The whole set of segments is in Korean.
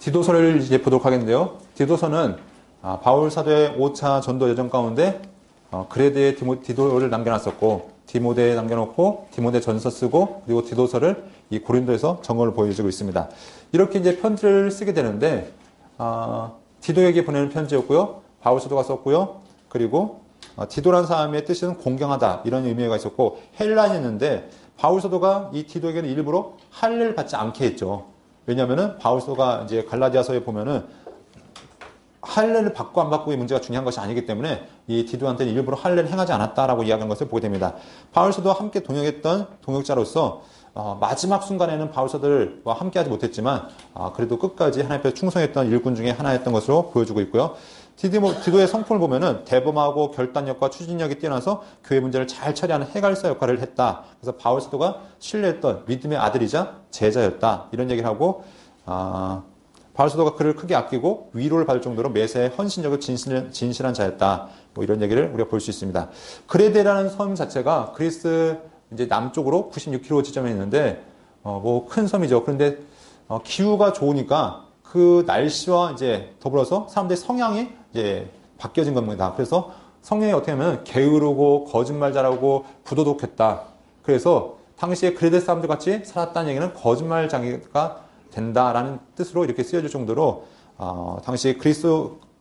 디도서를 이제 보도록 하겠는데요. 디도서는 바울 사도의 5차 전도 여정 가운데 그레드에 디도를 남겨놨었고, 디모데에 남겨놓고 디모데 전서 쓰고, 그리고 디도서를 이 고린도에서 정언을 보여주고 있습니다. 이렇게 이제 편지를 쓰게 되는데 디도에게 보내는 편지였고요. 바울 사도가 썼고요. 그리고 디도란 사람의 뜻은 공경하다, 이런 의미가 있었고, 헬라인이었는데 바울 사도가 이 디도에게는 일부러 할례를 받지 않게 했죠. 왜냐하면은 바울 사도가 이제 갈라디아서에 보면은 할례를 받고 안 받고의 문제가 중요한 것이 아니기 때문에 이 디도한테는 일부러 할례를 행하지 않았다라고 이야기한 것을 보게 됩니다. 바울 사도와 함께 동역했던 동역자로서 마지막 순간에는 바울 사도와 함께하지 못했지만 그래도 끝까지 하나님 앞에 충성했던 일꾼 중에 하나였던 것으로 보여주고 있고요. 디도의 성품을 보면은 대범하고 결단력과 추진력이 뛰어나서 교회 문제를 잘 처리하는 해갈사 역할을 했다. 그래서 바울 사도가 신뢰했던 믿음의 아들이자 제자였다, 이런 얘기를 하고, 바울 사도가 그를 크게 아끼고 위로를 받을 정도로 매사에 헌신적으로 진실한 자였다, 뭐 이런 얘기를 우리가 볼 수 있습니다. 그레데라는 섬 자체가 그리스 이제 남쪽으로 96km 지점에 있는데 뭐 큰 섬이죠. 그런데 기후가 좋으니까 그 날씨와 이제 더불어서 사람들의 성향이 이제 바뀌어진 겁니다. 그래서 성향이 어떻게 하면 게으르고 거짓말 잘하고 부도덕했다. 그래서 당시에 그레데 사람들 같이 살았다는 얘기는 거짓말장애가 된다라는 뜻으로 이렇게 쓰여질 정도로 당시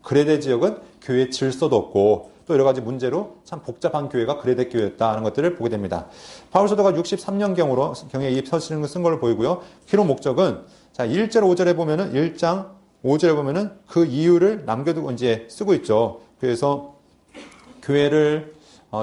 그레데 지역은 교회 질서도 없고 또 여러 가지 문제로 참 복잡한 교회가 그레데 교회였다는 것들을 보게 됩니다. 바울 사도가 63년경에 이 서신을 쓴 걸로 보이고요. 기록 목적은 자 1절 5절에 보면은 1장 5절에 보면은 그 이유를 남겨두고 이제 쓰고 있죠. 그래서 교회를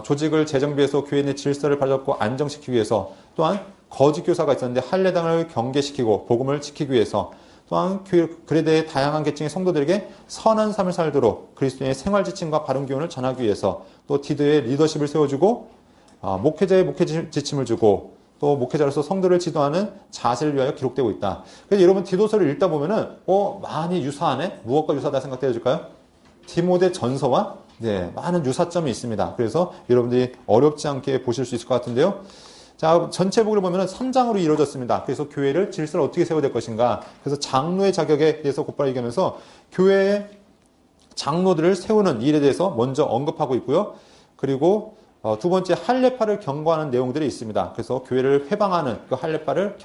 조직을 재정비해서 교회 내 질서를 바로잡고 안정시키기 위해서, 또한 거짓 교사가 있었는데 할례당을 경계시키고 복음을 지키기 위해서, 또한 그레데의 다양한 계층의 성도들에게 선한 삶을 살도록 그리스도인의 생활 지침과 바른 교훈을 전하기 위해서, 또 디도의 리더십을 세워주고 목회자의 목회 지침을 주고, 또 목회자로서 성도를 지도하는 자세를 위하여 기록되고 있다. 그래서 여러분 디도서를 읽다 보면은 많이 유사하네? 무엇과 유사하다 생각해 줄까요? 디모데 전서와 많은 유사점이 있습니다. 그래서 여러분들이 어렵지 않게 보실 수 있을 것 같은데요. 자, 전체 복을 보면은 3장으로 이루어졌습니다. 그래서 교회를 질서를 어떻게 세워야 될 것인가. 그래서 장로의 자격에 대해서 곧바로 얘기하면서 교회의 장로들을 세우는 일에 대해서 먼저 언급하고 있고요. 그리고 두 번째 할례파를 경고하는 내용들이 있습니다. 그래서 교회를 회방하는 그 할례파를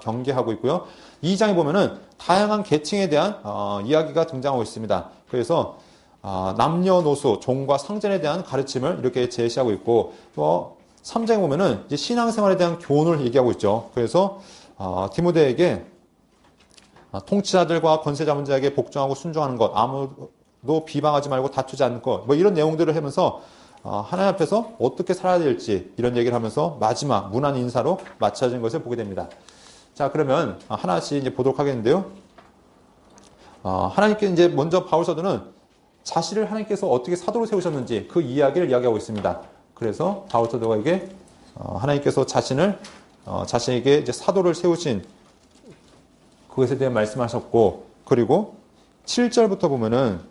경계하고 있고요. 2장에 보면은 다양한 계층에 대한 이야기가 등장하고 있습니다. 그래서 남녀노소, 종과 상전에 대한 가르침을 이렇게 제시하고 있고, 또 3장에 보면은 이제 신앙생활에 대한 교훈을 얘기하고 있죠. 그래서 디모데에게 통치자들과 권세자문자에게 복종하고 순종하는 것, 아무도 비방하지 말고 다투지 않는 것, 뭐 이런 내용들을 하면서 하나님 앞에서 어떻게 살아야 될지 이런 얘기를 하면서 마지막 문안 인사로 마쳐진 것을 보게 됩니다. 자, 그러면 하나씩 이제 보도록 하겠는데요. 하나님께 이제 먼저 바울 사도는 자신을 하나님께서 어떻게 사도로 세우셨는지 그 이야기를 이야기하고 있습니다. 그래서 바울 사도가 이게 하나님께서 자신에게 이제 사도를 세우신 그것에 대해 말씀하셨고, 그리고 7절부터 보면은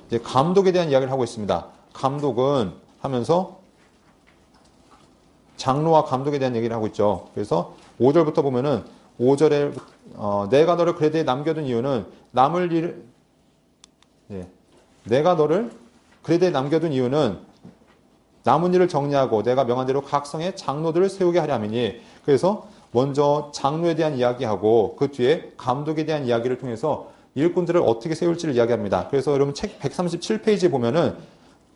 이제 감독에 대한 이야기를 하고 있습니다. 감독은 하면서 장로와 감독에 대한 얘기를 하고 있죠. 그래서 5절부터 보면은 5절에 내가 너를 그레데에 남겨둔 이유는 내가 너를 그레데에 남겨둔 이유는 남은 일을 정리하고 내가 명한 대로 각 성에 장로들을 세우게 하려 함이니, 그래서 먼저 장로에 대한 이야기하고 그 뒤에 감독에 대한 이야기를 통해서 일꾼들을 어떻게 세울지를 이야기합니다. 그래서 여러분 책 137페이지에 보면은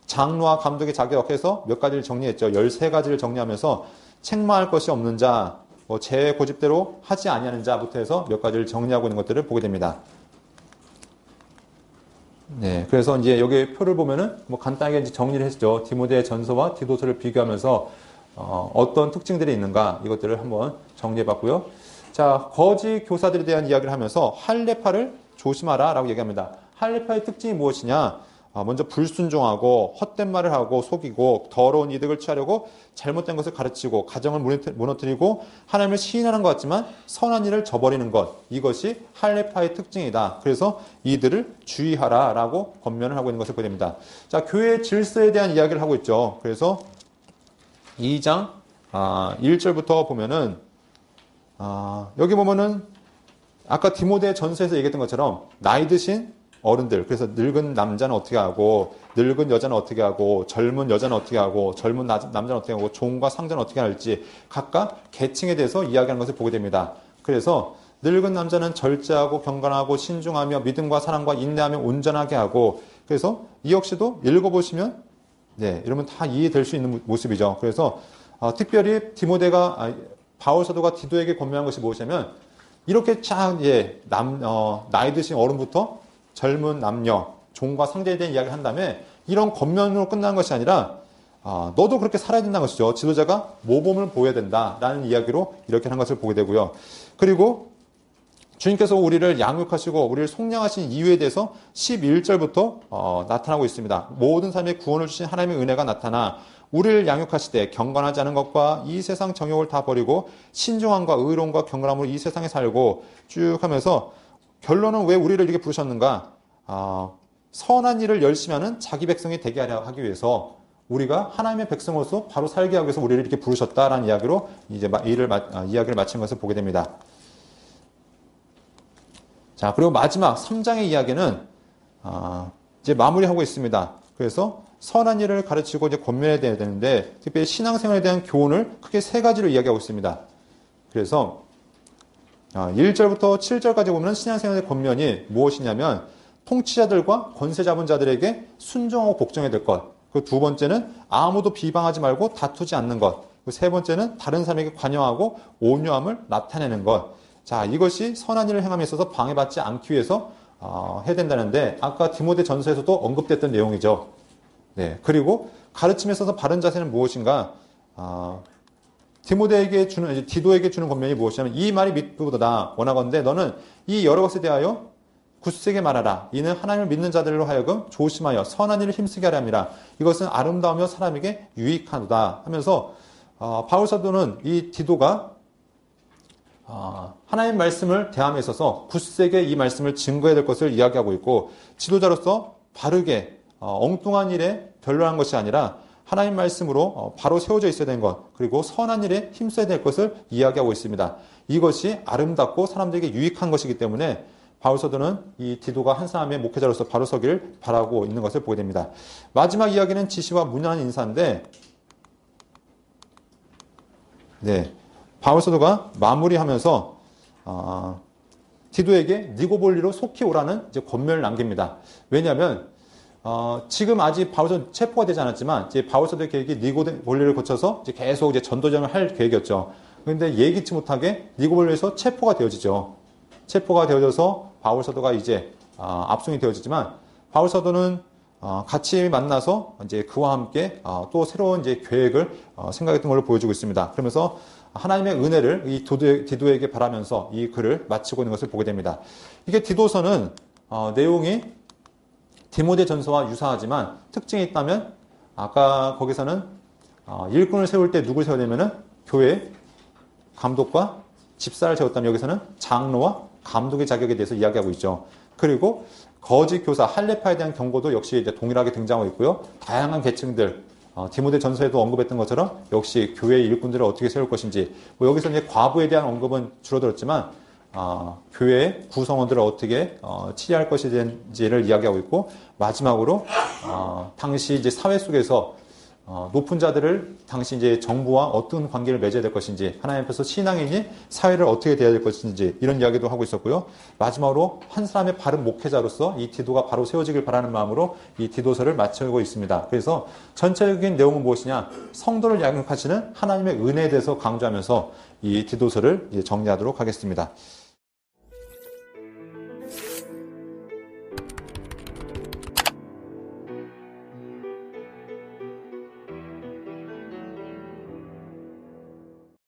장로와 감독의 자격해서 몇 가지를 정리했죠. 13가지를 정리하면서 책망할 것이 없는 자, 제 고집대로 하지 아니하는 자부터 해서 몇 가지를 정리하고 있는 것들을 보게 됩니다. 네, 그래서 이제 여기 표를 보면은 뭐 간단하게 이제 정리를 했죠. 디모데 전서와 디도서를 비교하면서 어떤 특징들이 있는가, 이것들을 한번 정리해봤고요. 자, 거짓 교사들에 대한 이야기를 하면서 할례파를 조심하라라고 얘기합니다. 할례파의 특징이 무엇이냐? 먼저 불순종하고 헛된 말을 하고 속이고 더러운 이득을 취하려고 잘못된 것을 가르치고 가정을 무너뜨리고 하나님을 시인하는 것 같지만 선한 일을 저버리는 것, 이것이 할례파의 특징이다. 그래서 이들을 주의하라라고 권면을 하고 있는 것을 보게 됩니다. 자, 교회의 질서에 대한 이야기를 하고 있죠. 그래서 2장 1절부터 보면은 여기 보면은 아까 디모데 전서에서 얘기했던 것처럼 나이 드신 어른들, 그래서 늙은 남자는 어떻게 하고, 늙은 여자는 어떻게 하고, 젊은 여자는 어떻게 하고, 젊은 남자는 어떻게 하고, 종과 상자는 어떻게 할지 각각 계층에 대해서 이야기하는 것을 보게 됩니다. 그래서 늙은 남자는 절제하고 경건하고 신중하며 믿음과 사랑과 인내하며 온전하게 하고, 그래서 이 역시도 읽어보시면 네, 이러면 다 이해될 수 있는 모습이죠. 그래서 특별히 디모데가 바울 사도가 디도에게 권면한 것이 무엇이냐면 이렇게 쫙 나이 드신 어른부터 젊은 남녀, 종과 상제에 대한 이야기를 한 다음에 이런 권면으로 끝나는 것이 아니라 너도 그렇게 살아야 된다는 것이죠. 지도자가 모범을 보여야 된다라는 이야기로 이렇게 한 것을 보게 되고요. 그리고 주님께서 우리를 양육하시고 우리를 속량하신 이유에 대해서 11절부터 나타나고 있습니다. 모든 삶에 구원을 주신 하나님의 은혜가 나타나 우리를 양육하시되 경건하지 않은 것과 이 세상 정욕을 다 버리고 신중함과 의로움과 경건함으로 이 세상에 살고 쭉 하면서 결론은 왜 우리를 이렇게 부르셨는가? 선한 일을 열심히 하는 자기 백성이 되게 하기 위해서 우리가 하나님의 백성으로서 바로 살게 하기 위해서 우리를 이렇게 부르셨다라는 이야기로 이제 이야기를 마친 것을 보게 됩니다. 자, 그리고 마지막 3장의 이야기는 이제 마무리하고 있습니다. 그래서 선한 일을 가르치고 이제 권면해야 되는데 특별히 신앙생활에 대한 교훈을 크게 세 가지로 이야기하고 있습니다. 그래서 1절부터 7절까지 보면 신앙생활의 권면이 무엇이냐면 통치자들과 권세 잡은 자들에게 순종하고 복종해야 될 것. 그 두 번째는 아무도 비방하지 말고 다투지 않는 것. 그 세 번째는 다른 사람에게 관여하고 온유함을 나타내는 것. 자, 이것이 선한 일을 행함에 있어서 방해받지 않기 위해서 해야 된다는데 아까 디모데 전서에서도 언급됐던 내용이죠. 네. 그리고 가르침에 있어서 바른 자세는 무엇인가? 디도에게 주는 권면이 무엇이냐면 이 말이 믿보다 원하건대 너는 이 여러 것에 대하여 굳세게 말하라. 이는 하나님을 믿는 자들로 하여금 조심하여 선한 일을 힘쓰게 하려 함이라. 이것은 아름다우며 사람에게 유익하도다 하면서 바울 사도는 이 디도가 하나님의 말씀을 대함에 있어서 굳세게 이 말씀을 증거해야 될 것을 이야기하고 있고 지도자로서 바르게 엉뚱한 일에 별로한 것이 아니라 하나님 말씀으로 바로 세워져 있어야 되는 것 그리고 선한 일에 힘써야 될 것을 이야기하고 있습니다. 이것이 아름답고 사람들에게 유익한 것이기 때문에 바울사도는 이 디도가 한 사람의 목회자로서 바로 서기를 바라고 있는 것을 보게 됩니다. 마지막 이야기는 지시와 문안한 인사인데 네, 바울사도가 마무리하면서 디도에게 니고볼리로 속히 오라는 이제 권면을 남깁니다. 왜냐하면 지금 아직 바울사도 체포가 되지 않았지만 이제 바울사도의 계획이 니고볼리를 거쳐서 이제 계속 이제 전도전을 할 계획이었죠. 그런데 예기치 못하게 니고볼리에서 체포가 되어지죠. 체포가 되어져서 바울사도가 이제 압송이 되어지지만 바울사도는 같이 만나서 이제 그와 함께 또 새로운 이제 계획을 생각했던 걸로 보여주고 있습니다. 그러면서 하나님의 은혜를 이 디도에게 바라면서 이 글을 마치고 있는 것을 보게 됩니다. 이게 디도서는 내용이 디모데 전서와 유사하지만 특징이 있다면 아까 거기서는 일꾼을 세울 때 누굴 세워야 되면은 교회 감독과 집사를 세웠다면 여기서는 장로와 감독의 자격에 대해서 이야기하고 있죠. 그리고 거짓 교사 할례파에 대한 경고도 역시 이제 동일하게 등장하고 있고요. 다양한 계층들 디모데 전서에도 언급했던 것처럼 역시 교회의 일꾼들을 어떻게 세울 것인지 여기서 이제 과부에 대한 언급은 줄어들었지만 교회의 구성원들을 어떻게 치리할 것인지를 이야기하고 있고 마지막으로 당시 이제 사회 속에서 높은 자들을 당시 이제 정부와 어떤 관계를 맺어야 될 것인지 하나님 앞에서 신앙인이 사회를 어떻게 대해야 될 것인지 이런 이야기도 하고 있었고요. 마지막으로 한 사람의 바른 목회자로서 이 디도가 바로 세워지길 바라는 마음으로 이 디도서를 마치고 있습니다. 그래서 전체적인 내용은 무엇이냐? 성도를 양육하시는 하나님의 은혜에 대해서 강조하면서 이 디도서를 이제 정리하도록 하겠습니다.